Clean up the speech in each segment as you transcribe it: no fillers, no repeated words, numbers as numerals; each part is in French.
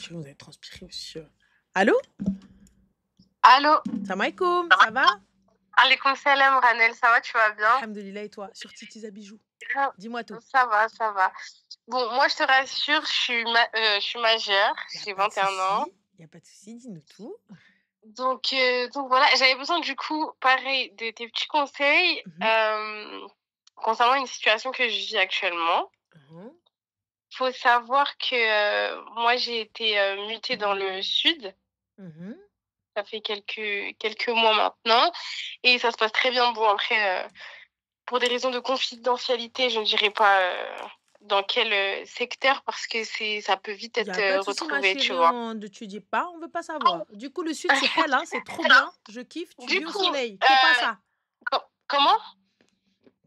Je vous avez transpiré aussi. Allô? Allô? Salam alaikum, ça va? Alaikum salam, Ranel, ça va, tu vas bien? Alhamdulillah, et toi? Sur Titi Zabijou. Ah, Dis-moi tout. ça va, ça va. Bon, moi, je te rassure, je suis majeure, Il n'y a j'ai pas de 21 ans. souci. Il n'y a pas de souci, dis-nous tout. Donc voilà, j'avais besoin du coup, pareil, de tes petits conseils concernant une situation que je vis actuellement. Mhm. Faut savoir que moi, j'ai été mutée dans le sud. Mhm. Ça fait quelques mois maintenant et ça se passe très bien. Bon, après, pour des raisons de confidentialité, je ne dirai pas dans quel secteur parce que ça peut vite Il n'y être a pas de souci, ma retrouvé, tu chérie, vois. ne tu dis pas, on veut pas savoir. Du coup, le sud, c'est hell, hein, c'est trop bien. Je kiffe, tu Du vis au coup, soleil. Fais pas ça. comment?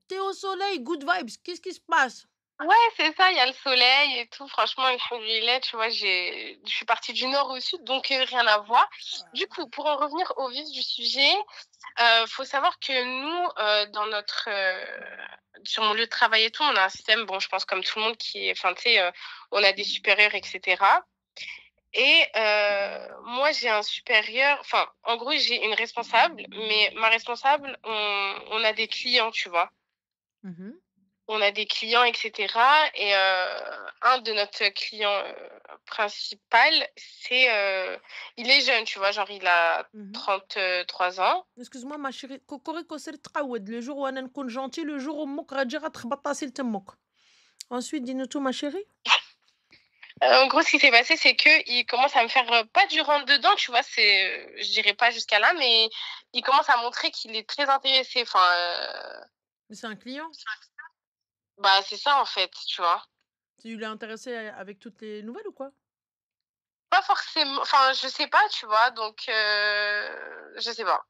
T'es au soleil, good vibes. Qu'est-ce qui se passe? Ouais, c'est ça, il y a le soleil et tout. Franchement, alhamdoulilah, tu vois, je suis partie du nord au sud, donc rien à voir. Du coup, pour en revenir au vif du sujet, faut savoir que nous, sur mon lieu de travail et tout, on a un système, bon, je pense comme tout le monde qui est, enfin, tu sais, on a des supérieurs, etc. Et moi, j'ai un supérieur, enfin, en gros, j'ai une responsable, mais ma responsable, on a des clients, tu vois. Mhm. On a des clients, etc. Et un de notre client principal, il est jeune, tu vois, genre il a 33 ans. Excuse-moi, ma chérie. Cocorico, c'est le jour où on est gentil, le jour où Mouk Radjira Trbata Siltemok. Ensuite, dis-nous tout, ma chérie. En gros, ce qui s'est passé, c'est que il commence à me faire pas du rentre dedans, tu vois, je dirais pas jusqu'à là, mais il commence à montrer qu'il est très intéressé. Enfin, Mais c'est un client. bah c'est ça en fait, tu vois. Tu l'es intéressé avec toutes les nouvelles ou quoi? Pas forcément, enfin je sais pas, tu vois, donc je sais pas.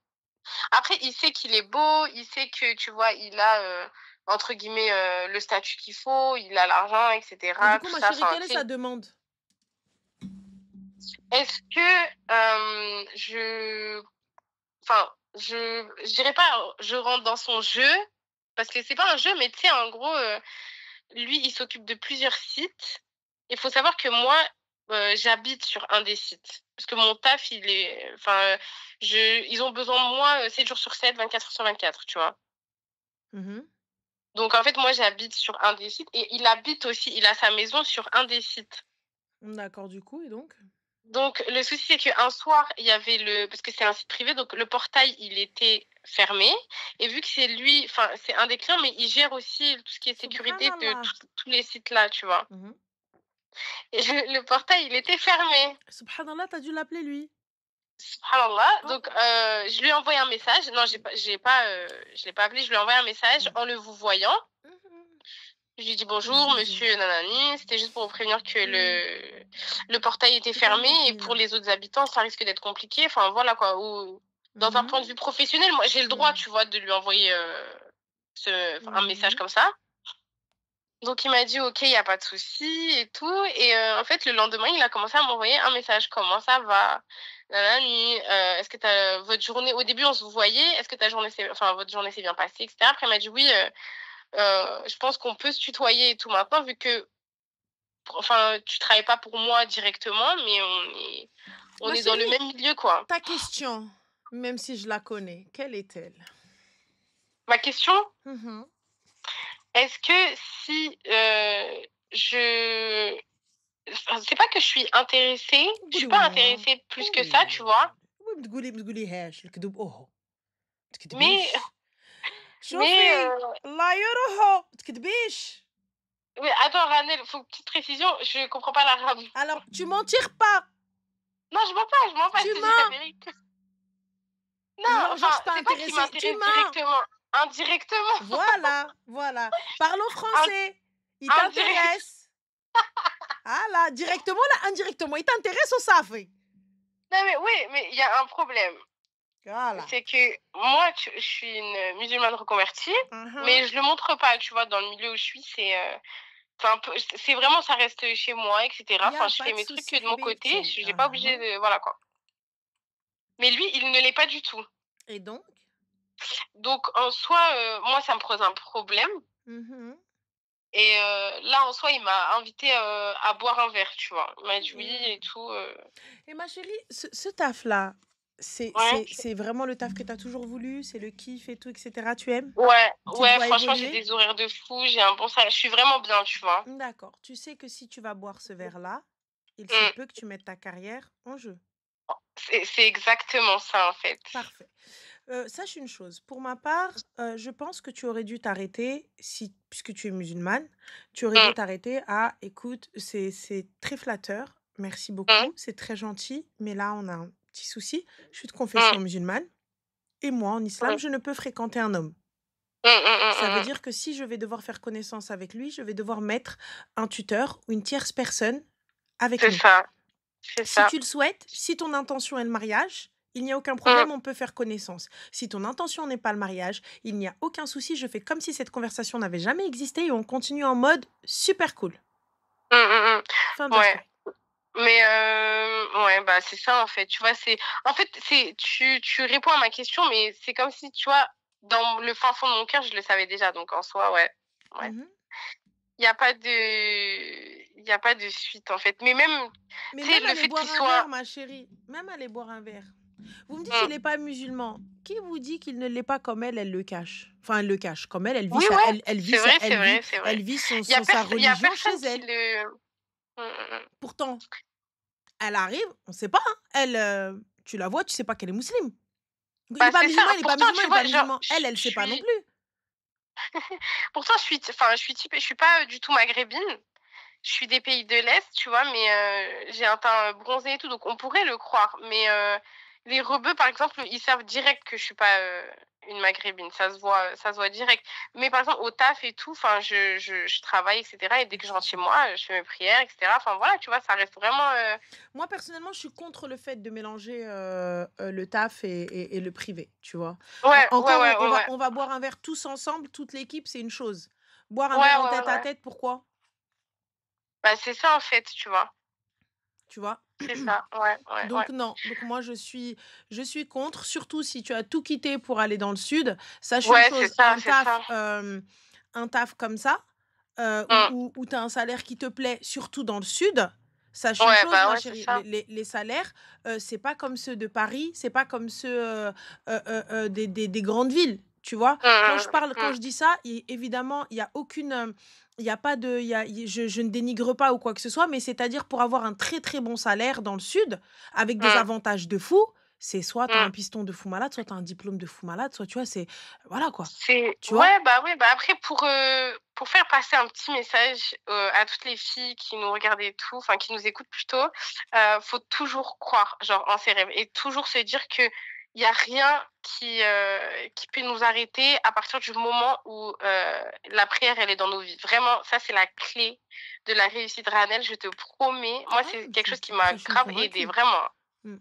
Après, il sait qu'il est beau, il sait que, tu vois, il a, entre guillemets, le statut qu'il faut, il a l'argent, Et du etc. coup, Tout ma ça. chérie, Enfin, quelle est tu sa sais, demande? est-ce que enfin, je dirais pas, je rentre dans son jeu, parce que c'est pas un jeu, mais tu sais, en gros, lui, il s'occupe de plusieurs sites. Il faut savoir que moi, j'habite sur un des sites. Parce que mon taf, enfin, ils ont besoin de moi 7 jours sur 7, 24 heures sur 24, tu vois. Mhm. Donc en fait, moi, j'habite sur un des sites et il habite aussi, il a sa maison sur un des sites. D'accord, du coup, et donc? Donc le souci, c'est qu'un soir, il y avait parce que c'est un site privé, donc le portail, il était fermé. Et vu que c'est lui, enfin, c'est un des clients, mais il gère aussi tout ce qui est sécurité de Subhanallah. tous les sites là, tu vois. Mhm. Et le portail, il était fermé. Subhanallah, t'as dû l'appeler lui. Subhanallah. Oh. Donc je lui ai envoyé un message. Non, je l'ai pas appelé, je lui ai envoyé un message en le vous voyant. Mhm. Je lui ai dit bonjour, Zizou. monsieur Nanani. C'était juste pour vous prévenir que le portail était C'est pas fermé et Moukmina. pour les autres habitants, ça risque d'être compliqué. Enfin, voilà quoi. Dans un point de vue professionnel, moi, j'ai le droit, tu vois, de lui envoyer un message comme ça. Donc, il m'a dit, OK, il n'y a pas de souci et tout. Et en fait, le lendemain, il a commencé à m'envoyer un message. Comment ça va? Nanani, est-ce que votre journée, au début, on se voyait, est-ce que votre journée s'est bien passée, etc. Après, il m'a dit, oui, je pense qu'on peut se tutoyer et tout maintenant, vu que enfin, tu travailles pas pour moi directement, mais on Ma est dans le chérie, même milieu, quoi. ta question, même si je la connais, quelle est-elle? Ma question, Mhm. est-ce que si je enfin, c'est pas que je suis intéressée, je suis قولي pas واه intéressée plus que ça, tu قولي vois? ما تقوليهاش الكذوب اوهو ما Mais تكذبيش mais شوفي الله يروحو ما تكذبيش mais attends, Ranel, faut une petite précision, je comprends pas l'arabe. alors tu mentir pas Non, je mens pas, tu je te dis la mens vérité. Non, genre enfin, je t'ai c'est pas qu'il intéressé tu m'intéresse mens directement, indirectement. voilà parlons In- français il Indirect. t'intéresse ah là directement là indirectement il t'intéresse au savez Non mais oui, mais il y a un problème. voilà C'est que moi, je suis une musulmane reconvertie, Mhm. mais je le montre pas, tu vois, dans le milieu où je suis, c'est un peu, c'est vraiment, ça reste chez moi, etc. il y Enfin, a je pas fais de mes trucs souci que de mon côté, حبيبتي je n'ai pas obligé Mhm. de, voilà quoi. Mais lui, il ne l'est pas du tout. et donc Donc, en soi, moi, ça me pose un problème. Mhm. Et là, en soi, il m'a invité à boire un verre, tu vois? Il m'a dit oui Mmh. et tout, Et ma chérie, ce taf-là, c'est ouais. c'est c'est vraiment le taf que tu as toujours voulu? C'est le kiff et tout et cetera, tu aimes? Ouais, Tu te ouais, vois franchement, j'ai évoluer? des horaires de fou, j'ai un bon salaire, je suis vraiment bien, tu vois? D'accord. Tu sais que si tu vas boire ce verre-là, il se Mmh. peut que tu mettes ta carrière en jeu. C'est exactement ça, en fait. Parfait. Sache une chose, pour ma part, je pense que tu aurais dû t'arrêter si puisque tu es musulmane, tu aurais dû Mmh, t'arrêter à: «Écoute, c'est très flatteur, merci mmh, beaucoup, c'est très gentil, mais là, on a un petit souci. Je suis de mmh, confession musulmane et moi, en islam, mmh, je ne peux fréquenter un homme. mmh, mmh, Ça veut mmh, mmh. dire que si je vais devoir faire connaissance avec lui, je vais devoir mettre un tuteur ou une tierce personne avec C'est nous. ça, c'est Si ça. tu le souhaites, si ton intention est le mariage, il n'y a aucun Mmh, problème, on peut faire connaissance. Si ton intention n'est pas le mariage, il n'y a aucun souci, je fais comme si cette conversation n'avait jamais existé et on continue en mode super cool. mmh, mmh, Fin de mmh. la Ouais, story. mais ouais, bah, c'est ça, en fait, tu vois? En fait, tu réponds à ma question, mais c'est comme si, tu vois, dans le fin fond de mon cœur, je le savais déjà, donc en soi, ouais, ouais. Mhm. Il y a pas de suite, en fait, mais même, Mais tu sais, même le aller fait qu'il boire un verre, soit ma chérie, même aller boire un verre. Vous me dites qu'il mmh. n'est pas musulman. Qui vous dit qu'il ne l'est pas comme elle le cache? Enfin, elle le cache. Comme elle vit Oui, sa, ouais, elle vit c'est sa, vrai, c'est vrai, c'est vrai. elle vit Il y a sa il y a religion chez personne qui elle. le mmh, mmh, mmh. Pourtant, elle arrive, on ne sait pas, hein, elle, tu la vois, tu sais pas qu'elle est musulmane. Il est Bah, pas c'est ça. musulman, il est pas Pourtant, musulman, tu il est pas vois, genre, musulman. je Elle je sait pas non suis plus. pourtant, je suis typée je suis pas, du tout maghrébine. Je suis des pays de l'Est, tu vois? Mais j'ai un teint, bronzé et tout, donc on pourrait le croire. Mais les rebeux, par exemple, ils savent direct que je suis pas, une maghrébine. Ça se voit direct. Mais par exemple, au taf et tout, enfin, je travaille et cetera et dès que je rentre chez moi, je fais mes prières et cetera. Enfin, voilà, tu vois? Ça reste vraiment, Moi, personnellement, je suis contre le fait de mélanger, le taf et le privé, tu vois? ouais, ouais, Encore, ouais, ouais, ouais. on va boire un verre tous ensemble, toute l'équipe, c'est une chose. Boire un Ouais, verre en ouais, ouais, tête à ouais. tête, pourquoi? Bah, c'est ça, en fait, tu vois? Tu vois? C'est ça. Ouais, ouais, ouais. Donc non, donc moi je suis contre, surtout si tu as tout quitté pour aller dans le sud. Sache une Ouais, c'est chose, ça, c'est ça. un taf comme ça, Mmh. où tu as un salaire qui te plaît, surtout dans le sud, sache une Ouais, chose bah, ma ouais, c'est chérie, ça. les salaires, c'est pas comme ceux de Paris, c'est pas comme ceux, des grandes villes, tu vois? Mmh, mmh, Quand mmh. je dis ça, évidemment, il y a aucune, il y a pas de il y a il je ne dénigre pas ou quoi que ce soit, mais c'est-à-dire pour avoir un très, très bon salaire dans le sud, avec des Mmh, avantages de fou, c'est soit tu as mmh. un piston de fou malade, soit tu as un diplôme de fou malade, soit tu vois, c'est voilà quoi, C'est tu vois? ouais, bah, ouais, bah, après pour faire passer un petit message, à toutes les filles qui nous regardent et tout, enfin qui nous écoutent plutôt, faut toujours croire, genre, en ses rêves et toujours se dire qu'il y a rien qui peut nous arrêter à partir du moment où, la prière, elle est dans nos vies. Vraiment, ça, c'est la clé de la réussite, Ranel, je te promets. Moi, Ah, c'est quelque ça chose qui ça m'a ça je suis grave aidée, convaincue. vraiment. Mmh.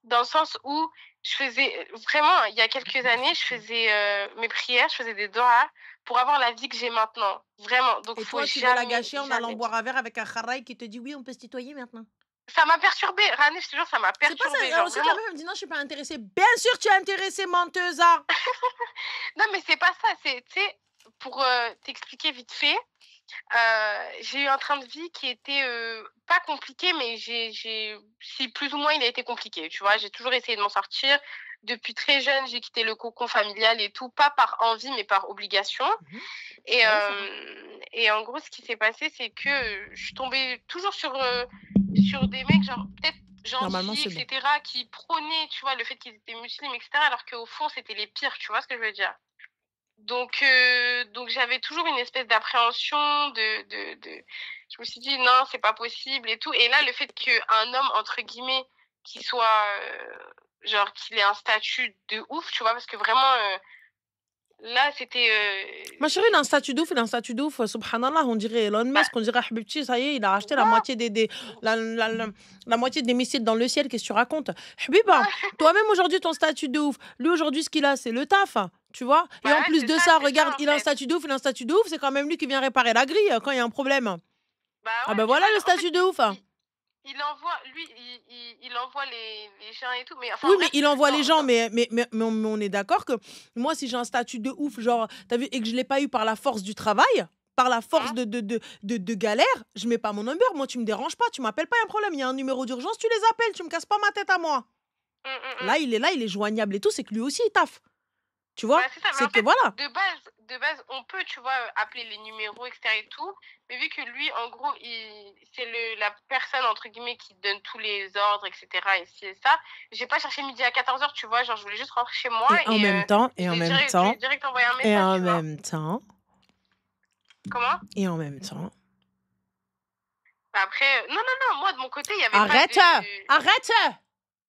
Dans le sens où je faisais vraiment, il y a quelques années, je faisais, mes prières, je faisais des dohas pour avoir la vie que j'ai maintenant, vraiment. Donc Et faut toi, tu veux la jamais, gâcher en allant jamais boire un verre avec un kharaï qui te dit: «Oui, on peut se tutoyer maintenant». ça m'a perturbée, Rani, je te jure, ça m'a C'est pas perturbée, ça, genre ensuite la vraiment meuf elle me dit: «Non, je suis pas intéressée». Bien sûr tu es intéressée menteuse, ah! non, mais c'est pas ça, c'est tu sais, pour, t'expliquer vite fait, j'ai eu un train de vie qui était, pas compliqué, mais j'ai si plus ou moins il a été compliqué, tu vois? J'ai toujours essayé de m'en sortir. Depuis très jeune, j'ai quitté le cocon familial et tout, pas par envie, mais par obligation. Mmh. Et Ouais, ça va. en gros, ce qui s'est passé, c'est que, je suis tombée toujours sur des mecs, genre, peut-être Normalement, gentils et c'est bon. cetera, qui prônaient, tu vois, le fait qu'ils étaient musulmans et cetera, alors qu'au fond, c'était les pires, tu vois ce que je veux dire? Donc j'avais toujours une espèce d'appréhension de je me suis dit: «Non, c'est pas possible et tout» et là, le fait qu'un homme, entre guillemets, qui soit, genre, qu'il ait un statut de ouf, tu vois? Parce que vraiment, là, c'était, Ma chérie, il a un statut de ouf, il a un statut de ouf, subhanallah, on dirait Elon bah, Musk, on dirait Habibti, ça y est, il a acheté la ouais, moitié des la moitié des missiles dans le ciel, qu'est-ce que tu racontes? Habiba, ouais, toi-même aujourd'hui, ton statut de ouf, lui aujourd'hui, ce qu'il a, c'est le taf, tu vois? Et bah, en ouais, plus de ça, c'est ça, regarde, en il a un fait. statut de ouf, il a un statut de ouf, c'est quand même lui qui vient réparer la grille quand il y a un problème. Bah, Ah ouais, ben tu voilà vois? le Genre, en fait, statut de ouf. il envoie lui, il envoie les gens et tout, mais enfin Oui, mais bref, il envoie les gens, dans mais on est d'accord que moi, si j'ai un statut de ouf, genre, t'as vu, et que je l'ai pas eu par la force du travail, par la force Hein? de galère, je mets pas mon number. Moi, tu me déranges pas, tu m'appelles pas, y a un problème. Il y a un numéro d'urgence, tu les appelles, tu me casses pas ma tête à moi. Là, il est joignable et tout, c'est que lui aussi, il taffe. Tu vois? Bah, c'est ça, mais C'est en que fait, voilà. de base, on peut, tu vois, appeler les numéros et cetera et tout, mais vu que lui, en gros, c'est la personne, entre guillemets, qui donne tous les ordres et cetera et ci et ça, j'ai pas cherché midi à 14h, tu vois? Genre, je voulais juste rentrer chez moi Et en et même temps, et je en lui ai même direct je lui ai temps, direct envoyé un et message, en tu vois? même temps, Comment? et en même temps. Bah, après, non, non, non, moi, de mon côté, il y avait pas Arrête! de Arrête!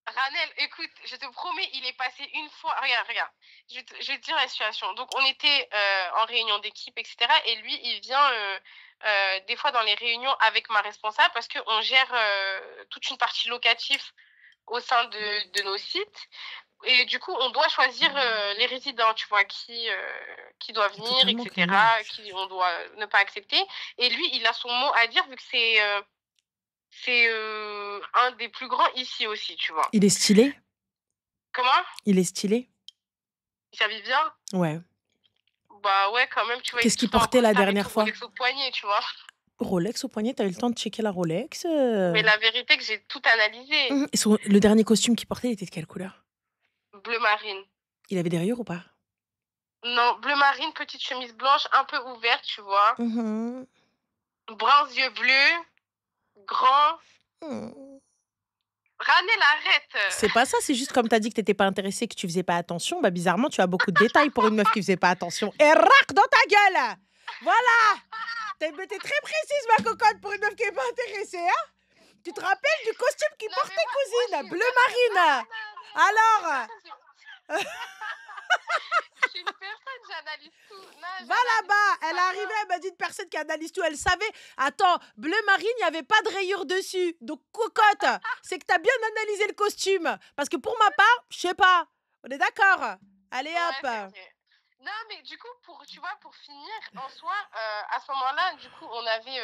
Ranel, écoute, je te promets, il est passé une fois. Regarde, regarde. Je vais te dire la situation. Donc, on était en réunion d'équipe, etc. Et lui, il vient des fois dans les réunions avec ma responsable parce qu'on gère toute une partie locative au sein de nos sites. Et du coup, on doit choisir les résidents, tu vois, qui doit venir, Totalement criminel. etc., qui on doit ne pas accepter. Et lui, il a son mot à dire vu que c'est un des plus grands ici aussi, tu vois. Il est stylé? Comment? Il est stylé? Il s'habille bien? Ouais. Bah ouais, quand même, tu vois, il est Qu'est-ce tout qu'il le temps en portait la costard et tout, dernière fois? Rolex au poignet, tu vois. Rolex au poignet, t'as eu le temps de checker la Rolex? Mais la vérité que j'ai tout analysé. Et le dernier costume qu'il portait, il était de quelle couleur? Bleu marine. Il avait des rayures ou pas? Non, bleu marine, petite chemise blanche, un peu ouverte, tu vois. Mhm. Bruns yeux bleus, grand. Hmm. Ranel, arrête. C'est pas ça, c'est juste comme t'as dit que t'étais pas intéressée, que tu faisais pas attention. Bah bizarrement, tu as beaucoup de détails pour une meuf qui faisait pas attention. Et rac dans ta gueule! Voilà! T'es très précise, ma cocotte, pour une meuf qui est pas intéressée, hein? Tu te rappelles du costume qu'il Non, mais portait, moi, je cousine? suis une Bleu personne. marine! Non, Alors? je suis une personne, j'analyse tout. Non, Va j'analyse là-bas! tout, c'est Elle est pas arrivée, grave. elle m'a dit une personne qui analyse tout. Elle savait. Attends, bleu marine, il n'y avait pas de rayures dessus. Donc, cocotte, c'est que t'as bien analysé le costume. Parce que pour ma part, je sais pas. On est d'accord? Allez, Ouais, c'est hop! vrai. Non, mais du coup, tu vois, pour finir, en soi, à ce moment-là, du coup, on avait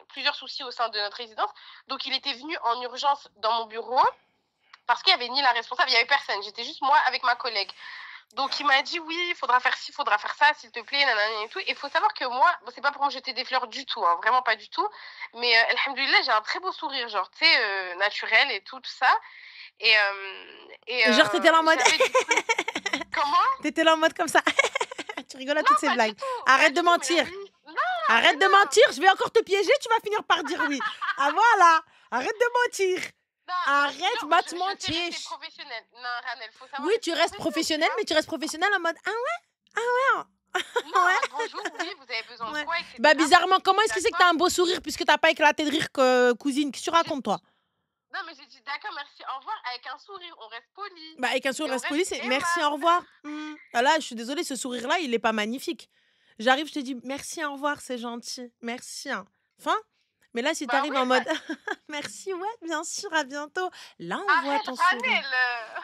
plusieurs soucis au sein de notre résidence. Donc, il était venu en urgence dans mon bureau parce qu'il n'y avait ni la responsable, il n'y avait personne. J'étais juste moi avec ma collègue. Donc, il m'a dit, oui, il faudra faire ci, il faudra faire ça, s'il te plaît, nanana et tout. Et il faut savoir que moi, bon, c'est pas pour me jeter des fleurs du tout, hein, vraiment pas du tout. Mais, alhamdoulilah, j'ai un très beau sourire, genre, tu sais, naturel et tout, tout ça. Et Genre, t'étais là en mode. j'avais du coup... Comment? T'étais là en mode comme ça. Tu rigoles à Non, toutes ces pas du blagues. tout, pas Arrête de du tout, mais mentir. oui. Non, mais Arrête de non. mentir. Je vais encore te piéger. Tu vas finir par dire oui. Ah voilà. Arrête de mentir. Non, Arrête, je te jure, va te je sais mentir. rester professionnelle. Non, Ranel, faut savoir Oui, tu rester restes professionnelle, professionnel, tu mais tu restes professionnel en mode. Ah ouais? vois. Non, en Ouais. mode bonjour, oui, vous avez besoin de Ouais. quoi, etc. Bah bizarrement, J'ai comment dit est-ce que c'est que d'accord. t'as un beau sourire puisque t'as pas éclaté de rire, cousine? Qu'est-ce que tu racontes, toi? Non, mais j'ai dit d'accord, merci, au revoir, avec un sourire, on reste poli. Bah avec un sourire Et on reste poli, reste c'est merci, au aimable. revoir. Ah là, je suis désolée, ce sourire-là, il est pas magnifique. J'arrive, je te dis merci, au revoir, c'est gentil. Merci. Hein. Enfin, mais là, si Bah t'arrives oui, en bah, mode merci, ouais, bien sûr, à bientôt. Là, on voit arrête, ton sourire. Ranel.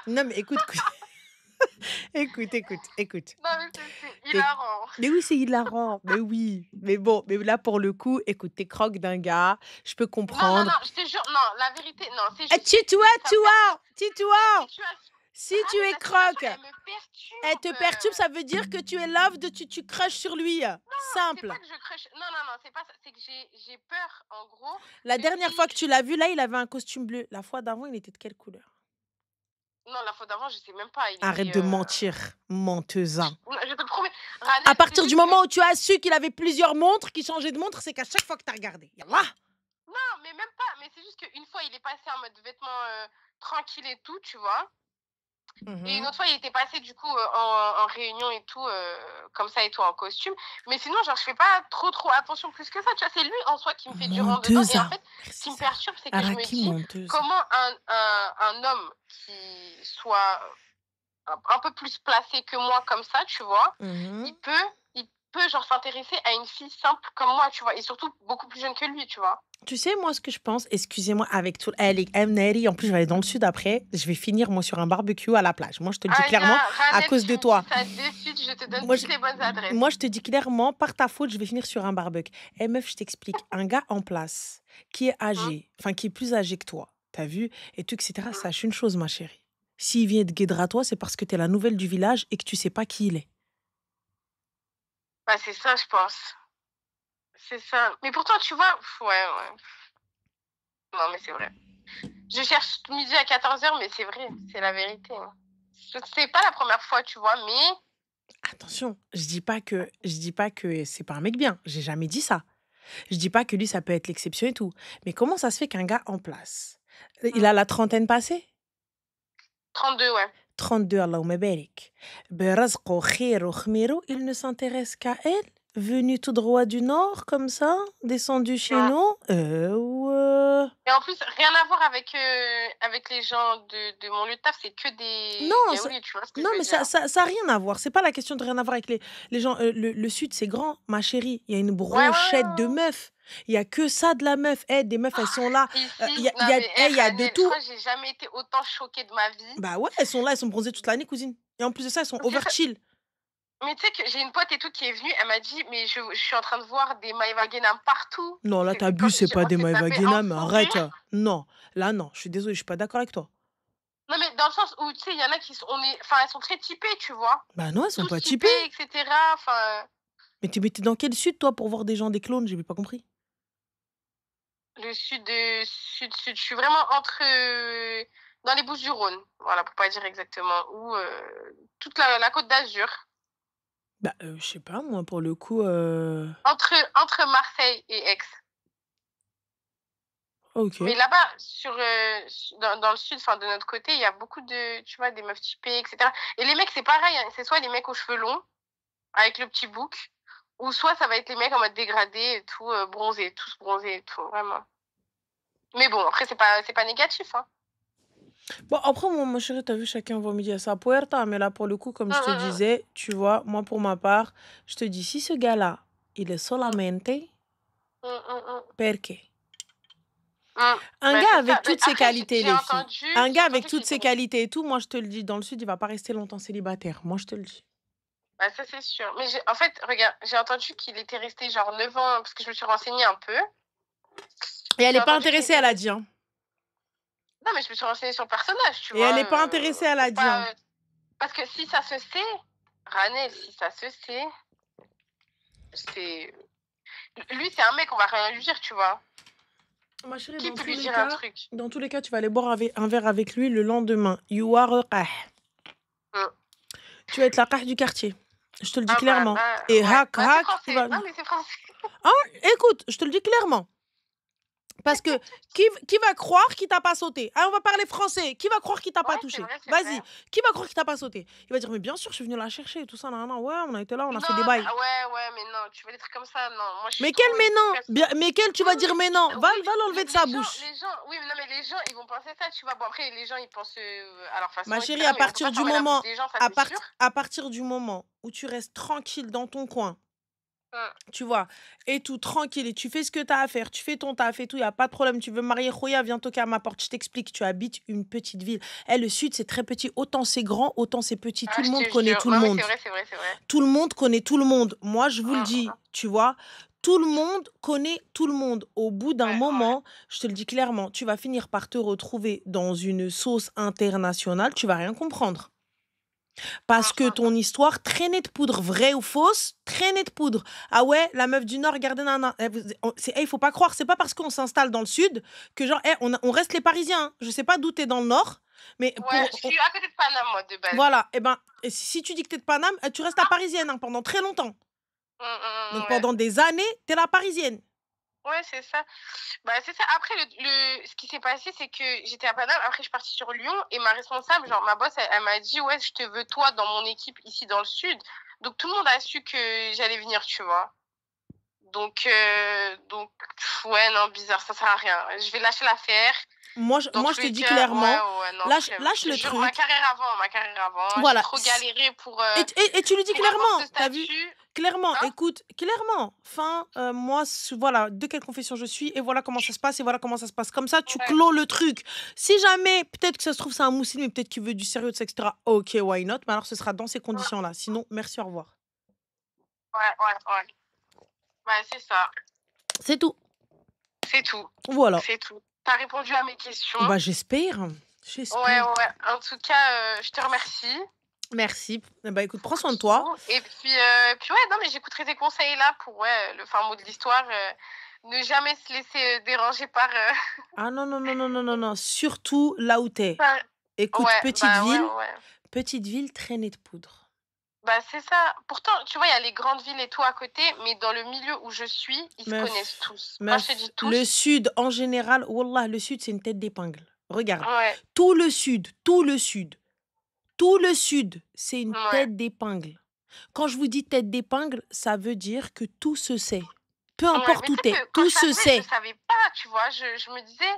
Non, mais écoute, écoute. Non, mais c'est T'es- hilarant. Mais oui, c'est hilarant. Mais oui. Mais bon, mais là, pour le coup, écoute, t'es croque d'un gars. Je peux Non, non, comprendre. non, je te jure, non, la vérité, non, c'est Eh, juste que tis-toi, ça me perturbe. La tis-toi. situation, Si tu Ranel, es la situation, croque, elle me elle te perturbe. perturbe, ça veut dire que tu es love, tu crushes sur lui. C'est Simple. pas que je crush. Non, non, non, c'est pas ça. C'est que j'ai peur, en gros, La que dernière fois que si. tu l'as vu, là, il avait un costume bleu. La fois d'avant, il était de quelle couleur? Non, la fois d'avant, je sais même pas. Il Arrête était. de mentir, menteuse. Je te promets. À Ranel, c'est partir du juste que. moment où tu as su qu'il avait plusieurs montres, qu'il changeait de montre, c'est qu'à chaque fois que tu as regardé. Yallah. Non, mais même pas. Mais c'est juste qu'une fois, il est passé en mode vêtements tranquille et tout, tu vois. Et une autre fois, il était passé du coup en réunion et tout, comme ça et tout, en costume. Mais sinon, genre, je fais pas trop attention plus que ça. Tu vois, c'est lui en soi qui me fait du rentre dedans. Menteuse. Et en fait, ce Merci, qui me ça. perturbe, c'est que je me Araki dis menteuse. comment un homme qui soit un peu plus placé que moi comme ça, tu vois, il peut genre s'intéresser à une fille simple comme moi, tu vois, et surtout beaucoup plus jeune que lui, tu vois. Tu sais, moi, ce que je pense, excusez-moi, avec tout. Elle est Mneri, en plus, je vais aller dans le sud après. Je vais finir, moi, sur un barbecue à la plage. Moi, je te le dis clairement, à Ranel, cause tu de me toi. dis ça de suite, je te donne Moi, toutes les bonnes adresses. Moi, je te dis clairement, par ta faute, je vais finir sur un barbecue. Eh, meuf, je t'explique. Un gars en place, qui est âgé, enfin, qui est plus âgé que toi, t'as vu, et tout, etc., sache une chose, ma chérie. S'il vient de guider à toi, c'est parce que t'es la nouvelle du village et que tu sais pas qui il est. Bah, c'est ça, je pense. C'est ça. Mais pourtant, tu vois, ouais. Non, mais c'est vrai. Je cherche midi à 14h, mais c'est vrai, c'est la vérité. Hein. C'est pas la première fois, tu vois, mais Attention, je dis pas que c'est pas un mec bien. J'ai jamais dit ça. Je dis pas que lui, ça peut être l'exception et tout. Mais comment ça se fait qu'un gars en place, il a la trentaine passée? 32, ouais. 32, Allahumma barik. Berazqo, khiro, khmiro, il ne s'intéresse qu'à elle. Venu tout droit du nord, comme ça, descendu chez Non. nous. Ouais. Et en plus, rien à voir avec les gens de mon lieu de taf, c'est que des Non, yaoulis, tu vois ce que non, je veux mais dire. ça a rien à voir. C'est pas la question de rien à voir avec les gens. Le Sud, c'est grand, ma chérie. Il y a une Ouais. brochette de meufs. Il y a que ça de la meuf. Eh, des meufs, elles sont là. Ici, non, mais Il y a de Ranel, je tout. crois que j'ai jamais été autant choquée de ma vie. Bah ouais, elles sont là, elles sont bronzées toute l'année, cousine. Et en plus de ça, elles sont C'est over ça. chill. Mais tu sais que j'ai une pote et tout qui est venue, elle m'a dit, mais je suis en train de voir des Maïva Guénam partout. Non, là, t'abuses, c'est pas On des s'est Maëva tapé un Guénam, fou arrête. rire. Non, là, non. Je suis désolée, je suis pas d'accord avec toi. Non, mais dans le sens où, tu sais, il y en a qui sont, enfin, elles sont très typées, tu vois. Bah non, elles sont Tous pas typées. typées, etc. Enfin, Mais t'es dans quel Sud, toi, pour voir des gens, des clones? J'ai pas compris. le sud. Je suis vraiment entre, dans les Bouches-du-Rhône, voilà, pour pas dire exactement, ou toute la Côte d'Azur. Bah, je sais pas, moi, pour le coup. Entre Marseille et Aix. Ok. Mais là-bas, dans le sud, enfin de notre côté, il y a beaucoup de, tu vois, des meufs typées, etc. Et les mecs, c'est pareil, hein, c'est soit les mecs aux cheveux longs, avec le petit bouc, ou soit ça va être les mecs en mode dégradé et tout, bronzés, tous bronzés et tout, vraiment. Mais bon, après, c'est pas négatif, hein. Bon, après, moi, ma chérie, t'as vu, chacun voit midi à sa puerta. Mais là, pour le coup, comme je te disais, tu vois, moi, pour ma part, je te dis, si ce gars-là, il est solamente, perché? Un Bah, gars c'est avec ça. Mais toutes ses après, qualités, j'ai les filles. entendu, Un j'ai gars avec entendu toutes qu'il ses était... qualités et tout, moi, je te le dis, dans le Sud, il va pas rester longtemps célibataire. Moi, je te le dis. Bah, ça, c'est sûr. Mais en fait, regarde, j'ai entendu qu'il était resté genre 9 ans, parce que je me suis renseignée un peu. Et elle J'ai est pas entendu qu'il intéressée, était elle a dit, hein. Non, mais je me suis renseignée sur le personnage, tu Et vois. elle est pas intéressée, elle a Pour dit, hein. pas, parce que si ça se sait, Ranel, si ça se sait, c'est... Lui, c'est un mec, on va rien lui dire, tu vois. Ma chérie, Qui peut lui dire un truc? dans tous les cas, tu vas aller boire un verre avec lui le lendemain. You are a qah. Tu vas être la qah du quartier. Je te le dis Ah bah clairement. là, Et ouais. hack, Bah, c'est hack, français. il va... Non, mais c'est français. Écoute, je te le dis clairement. Parce que qui va croire qu'il t'a pas sauté? Ah, on va parler français. Qui va croire qu'il t'a pas Ouais, c'est touché? vrai, c'est Vas-y. vrai. Qui va croire qu'il t'a pas sauté? Il va dire, mais bien sûr, je suis venu la chercher et tout ça. Non, non, ouais, on a été là, on a fait des Non, bails. ouais, mais non, tu veux des trucs comme ça, non. Moi, je suis Mais quel trop mais non? efficace. Mais quel tu vas dire mais non? Va l'enlever de sa bouche. Les gens, oui, mais non, mais les gens, ils vont penser ça, tu vois. Bon, après, les gens, ils pensent à leur façon, Ma etc. chérie, à Mais on peut partir pas du fermer la bouche moment, des gens, ça, à, c'est sûr. à partir du moment où tu restes tranquille dans ton coin, tu vois, et tout tranquille, et tu fais ce que tu as à faire, tu fais ton taf et tout, il n'y a pas de problème. Tu veux marier Khoya, viens toquer à ma porte, je t'explique, tu habites une petite ville. Le Sud, c'est très petit, autant c'est grand, autant c'est petit, tout le monde connaît tout le monde. C'est vrai. Tout le monde connaît tout le monde. Moi, je vous le dis, tu vois, tout le monde connaît tout le monde. Au bout d'un moment, je te le dis clairement, tu vas finir par te retrouver dans une sauce internationale, tu vas rien comprendre. Parce que ton histoire, traînée de poudre, vraie ou fausse, traînée de poudre. Ah ouais, la meuf du Nord, regardez, nana. Il faut pas croire, c'est pas parce qu'on s'installe dans le Sud que genre, on reste les Parisiens. Hein. Je sais pas d'où t'es dans le Nord, mais je suis à côté de Paname, moi, de base. Voilà, et si tu dis que t'es de Paname, tu restes la Parisienne hein, pendant très longtemps. Donc pendant des années, t'es la Parisienne. Ouais, c'est ça. Bah, c'est ça. Après, ce qui s'est passé, c'est que j'étais à Paname. Après, je suis partie sur Lyon. Et ma responsable, genre, ma boss, elle m'a dit, ouais, je te veux, toi, dans mon équipe ici dans le Sud. Donc, tout le monde a su que j'allais venir, tu vois. Donc ouais, non, bizarre, ça sert à rien. Je vais lâcher l'affaire. Moi, je te dis clairement, lâche le truc. Ma carrière avant. Voilà. J'ai trop galéré pour... et tu le dis clairement, t'as vu? Clairement, hein? écoute, clairement. Moi, voilà, de quelle confession je suis, et voilà comment ça se passe, et voilà comment ça se passe. Comme ça, tu clôt le truc. Si jamais, peut-être que ça se trouve, c'est un moussine, mais peut-être qu'il veut du sérieux, etc. Ok, why not? Mais alors, ce sera dans ces conditions-là. Sinon, merci, au revoir. Ouais. Ouais, c'est ça. C'est tout. C'est tout. Voilà. C'est tout. T'as répondu à mes questions. Bah, j'espère. Ouais. En tout cas, je te remercie. Merci. Bah écoute, prends soin de toi. Franchement. Et puis ouais, non, mais j'écouterai tes conseils là pour, ouais, le fin mot de l'histoire, ne jamais se laisser, déranger par, Ah non, non, non, non, non, non, non. Surtout là où t'es. par Écoute, ouais, bah, ouais, ouais, ouais. petite ville, traînée de poudre. Bah, c'est ça. Pourtant, tu vois, il y a les grandes villes et tout à côté, mais dans le milieu où je suis, ils se connaissent Meuf, tous. Quand je te meuf, dis le tous, sud en général, wallah, le sud, c'est une tête d'épingle. Regarde, ouais, tout le sud, tout le sud, tout le sud, c'est une ouais. tête d'épingle. Quand je vous dis tête d'épingle, ça veut dire que tout se sait. Peu Ouais, importe mais où tu sais t'es, que quand tout je suis se arrivée, je sait. savais pas, tu vois? Je me disais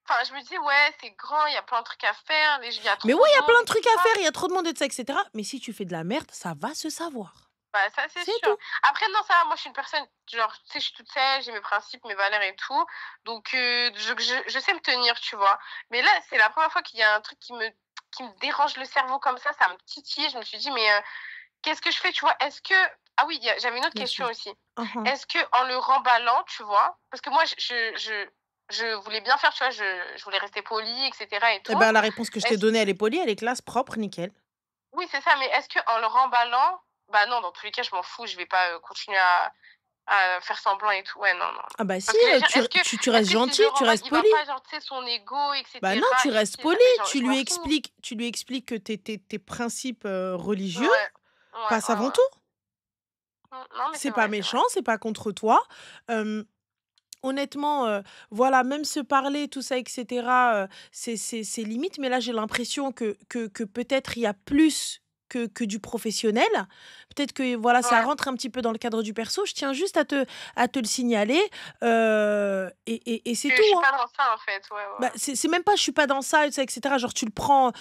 enfin, je me disais: «Ouais, c'est grand, il y a plein de trucs à faire, il y a Mais oui, trop de il y a monde plein de et trucs à cetera». faire, il y a trop de monde et tout ça, etc. Mais si tu fais de la merde, ça va se savoir. Bah, ça, c'est C'est sûr. tout. Après, non, ça va, moi, je suis une personne, genre, tu sais, je suis toute seule, j'ai mes principes, mes valeurs et tout. Donc, je sais me tenir, tu vois. Mais là, c'est la première fois qu'il y a un truc qui me dérange le cerveau comme ça me titille. Je me suis dit, mais qu'est-ce que je fais, tu vois? Est-ce que. Ah oui, j'avais une autre question Merci. aussi. Uhum. Est-ce que en le remballant, tu vois, parce que moi, je voulais bien faire, tu vois, je voulais rester polie, etc. et Eh tout. ben, la réponse que je t'ai Est-ce donnée, elle est polie, elle est classe, propre, nickel. Oui, c'est ça, mais est-ce que en le remballant, bah non, dans tous les cas, je m'en fous, je vais pas continuer à faire semblant et tout. Ouais, non, non, non. Ah bah si, Parce que j'allais dire, tu est-ce restes que si gentil, je le tu remballe, restes il va poli. pas, genre, tu sais, son ego, Bah non, etc. tu Et restes si ça poli, fait, genre, je m'en fous. tu lui expliques que tes principes religieux Ouais, ouais, passent ouais, avant ouais. tout. Non, mais C'est pas c'est vrai. méchant, c'est pas contre toi. Euh, Honnêtement, voilà, même se parler, tout ça, et cetera, c'est limite, mais là, j'ai l'impression que peut-être il y a plus que du professionnel. Peut-être que, voilà, ça Ouais. rentre un petit peu dans le cadre du perso. Je tiens juste à te le signaler, et c'est Que je tout, suis hein. pas dans ça, en fait. Ouais, Bah, ouais. c'est même pas je suis pas dans ça et cetera, genre tu le prends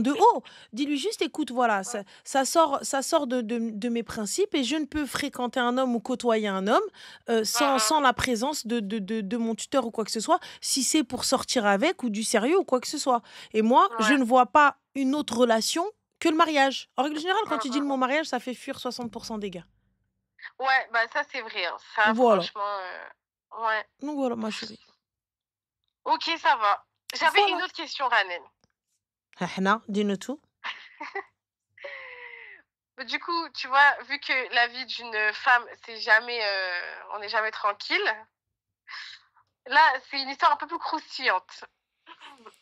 de haut. Dis-lui juste: «Écoute, voilà, Ouais, ça sort de mes principes et je ne peux fréquenter un homme ou côtoyer un homme, sans la présence de mon tuteur ou quoi que ce soit, si c'est pour sortir avec ou du sérieux ou quoi que ce soit. Et moi, je ouais. ne vois pas une autre relation que le mariage». En règle générale, quand Hum, tu dis hum, le mot hum. mariage, ça fait fuir 60 des gars. Ouais, bah ça, c'est vrai, hein. Ça, Voilà. franchement, ouais. Donc voilà, ma chérie. Ok, ça va. J'avais une Voilà. autre question, Ranel. Hahna, dis-nous tout. Du coup, tu vois, vu que la vie d'une femme, c'est jamais, on n'est jamais tranquille, là, c'est une histoire un peu plus croustillante.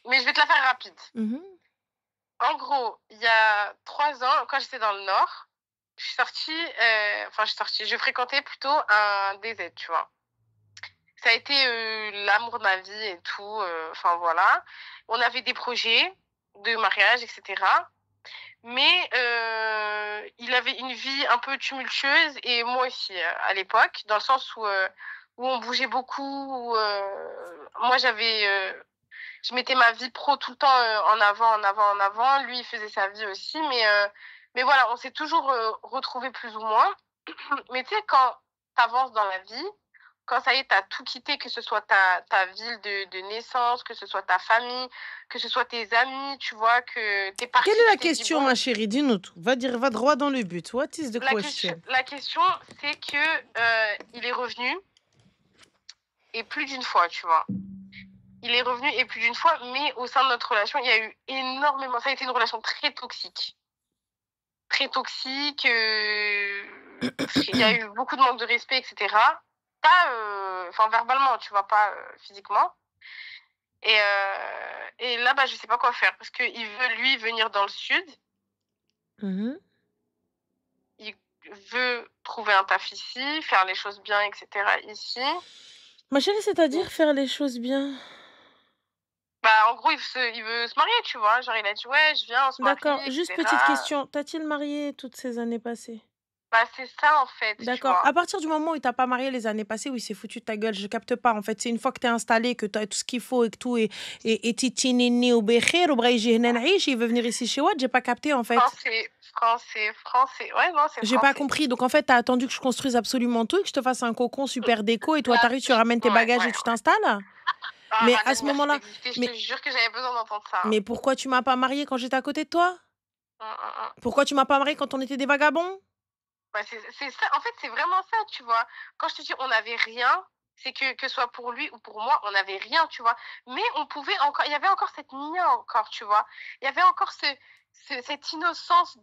Mais je vais te la faire rapide. Mmh. En gros, il y a 3 ans, quand j'étais dans le Nord, je fréquentais plutôt un DZ, tu vois. Ça a été l'amour de ma vie et tout, enfin voilà. On avait des projets de mariage, etc. Mais il avait une vie un peu tumultueuse et moi aussi, à l'époque, dans le sens où on bougeait beaucoup, où moi je mettais ma vie pro tout le temps, en avant, en avant, en avant. Lui, il faisait sa vie aussi, mais voilà, on s'est toujours, retrouvés plus ou moins. Mais tu sais, quand tu avances dans la vie, quand ça y est, tu as tout quitté, que ce soit ta ville de naissance, que ce soit ta famille, que ce soit tes amis, tu vois, que tu es Quelle parti, est tu la t'es dit: question, «Bon». ma chérie? Dis-nous tout. Va droit dans le but. What is the question? La question, c'est que, il est revenu et plus d'une fois, tu vois? Il est revenu et plus d'une fois, mais au sein de notre relation, il y a eu énormément ça a été une relation très toxique. Très toxique, il y a eu beaucoup de manque de respect et cetera. Pas, enfin verbalement, tu vois? Pas, physiquement et là, bah, je sais pas quoi faire parce qu'il veut, lui, venir dans le sud. Mmh. Il veut trouver un taf ici, faire les choses bien et cetera ici. Ma chérie, Mmh. c'est-à-dire faire les choses bien? Bah, en gros, il veut se marier, tu vois? Genre, il a dit: «Ouais, je viens, on se D'accord, marie et juste petite cetera». question. T'a-t-il marié toutes ces années passées? Bah, c'est ça, en fait, tu D'accord. vois? À partir du moment où il t'a pas marié les années passées, où il s'est foutu de ta gueule, je capte pas, en fait. C'est une fois que t'es installé, que tu as tout ce qu'il faut et que tout est titinini ou békhir ou braï jihna naïch, il veut venir ici chez Watt, j'ai pas capté, en fait. Français, français, français. Ouais, non, c'est J'ai pas français. compris. Donc, en fait, t'as attendu que je construise absolument tout et que je te fasse un cocon super déco et toi, Là, t'arrives, tu ramènes tes ouais, bagages et ouais, tu ouais. t'installes? Ah, Mais à Ranel, ce merci moment-là, d'exister, je te mais, jure que j'avais besoin d'entendre ça. mais pourquoi tu m'as pas marié quand j'étais à côté de toi? Hein, hein, hein. Pourquoi tu m'as pas marié quand on était des vagabonds? Bah, c'est ça, en fait, c'est vraiment ça, tu vois? Quand je te dis: «On n'avait rien», c'est que ce soit pour lui ou pour moi, on n'avait rien, tu vois? Mais on pouvait encore il y avait encore cette niaque encore, tu vois? Il y avait encore cette innocence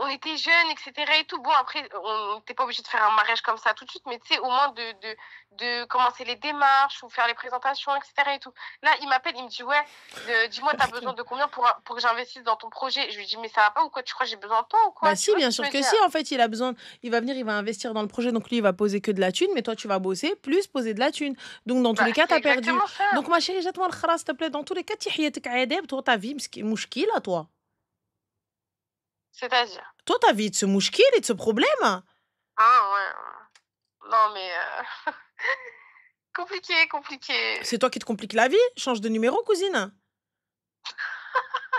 on était jeunes, etc. et tout. Bon, après, on n'était pas obligé de faire un mariage comme ça tout de suite, mais tu sais, au moins de commencer les démarches ou faire les présentations, etc. et tout. Là, il m'appelle, il me dit, ouais, dis-moi, t'as besoin de combien pour que j'investisse dans ton projet? Je lui dis, mais ça va pas ou quoi? Tu crois que j'ai besoin de toi ou quoi? Bah Tu si, vois bien ce que sûr je veux que dire? si, en fait, il a besoin, il va venir, il va investir dans le projet, donc lui, il va poser que de la thune, mais toi, tu vas bosser, plus poser de la thune. Donc, dans tous Bah, les cas, c'est t'as perdu. exactement ça. Donc, ma chérie, jette-moi le khara, s'il te plaît. Dans tous les cas, تحياتك عذاب, toi, ta vie, مشكلة, toi. C'est-à-dire? Toi, ta vie, de ce mouchkil et de ce problème. Ah, ouais. Non, mais compliqué. C'est toi qui te compliques la vie. Change de numéro, cousine.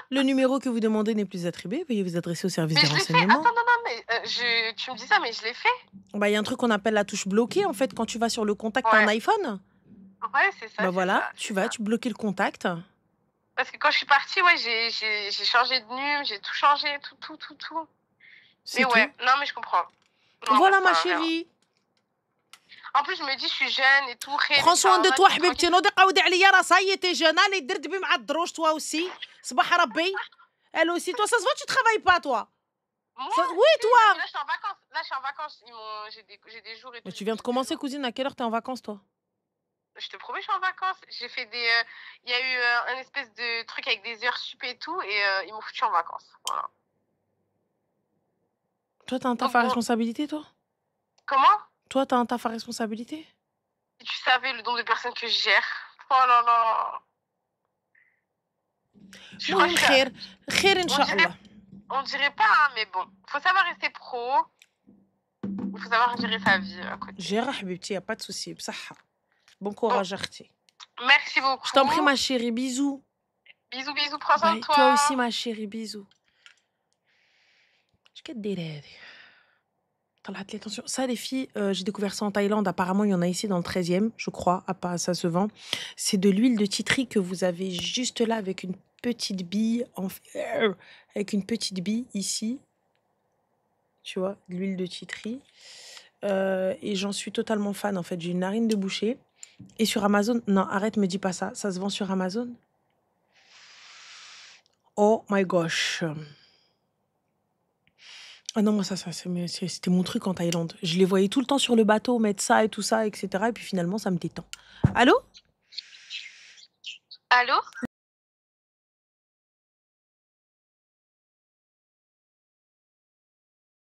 Le numéro que vous demandez n'est plus attribué. Veuillez vous adresser au service Mais des je l'ai fait. renseignements. Attends, non, mais tu me dis ça, mais je l'ai fait. Bah, il y a un truc qu'on appelle la touche bloquée, en fait, quand tu vas sur le contact Ouais. d'un iPhone. Ouais, c'est ça. Bah c'est voilà, ça, tu c'est vas, ça. tu bloques le contact. Parce que quand je suis partie, ouais, j'ai changé de num, j'ai tout changé, tout. C'est Mais tout. ouais, non, mais je comprends. Non, Voilà, bah, ma ça sert à rien. chérie. En plus, je me dis, je suis jeune et tout. Prends soin de toi, حبيبتي. tranquille. نوضي قودي عليا راه ça y est, t'es jeune. Allez, درت بي مع الدروج, toi aussi. صباح ربي. Elle aussi. Toi, ça se voit, tu travailles pas, toi. Moi, Oui, si, toi. mais là, je suis en vacances. Là, je suis en vacances. J'ai des jours et tout. Mais tu viens de commencer, cousine. À quelle heure t'es en vacances, toi? Je te promets, je suis en vacances. J'ai fait des. Il y a eu un espèce de truc avec des heures sup et tout, et ils m'ont foutu en vacances. Voilà. Toi, t'as un taf Donc, à bon. responsabilité, toi? Comment? Toi, t'as un taf à responsabilité? Si tu savais le nombre de personnes que je gère. Oh là là. Je crois المهم que خير خير ان شاء الله. on dirait pas, hein, mais bon. Faut savoir rester pro. Il faut savoir gérer sa vie à côté. Gère حبيبتي, y a pas de souci. بصحة. Bon courage, اختي. Merci beaucoup. Je t'en prie, ma chérie, bisous. Bisous, prends soin de Bye. toi. Toi aussi, ma chérie, bisous. Je vais te dire. طلعت لي attention. Ça, les filles, j'ai découvert ça en Thaïlande. Apparemment, il y en a ici dans le 13e, je crois. À part ça se vend. C'est de l'huile de titri que vous avez juste là avec une petite bille. Avec une petite bille ici. Tu vois, de l'huile de titri. Et j'en suis totalement fan, en fait. J'ai une narine de boucher. Et sur Amazon... Non, arrête, me dis pas ça. Ça se vend sur Amazon? Oh my gosh. Ah non, moi, ça c'était mon truc en Thaïlande. Je les voyais tout le temps sur le bateau, mettre ça et tout ça, etc. Et puis finalement, ça me détend. Allô? Allô?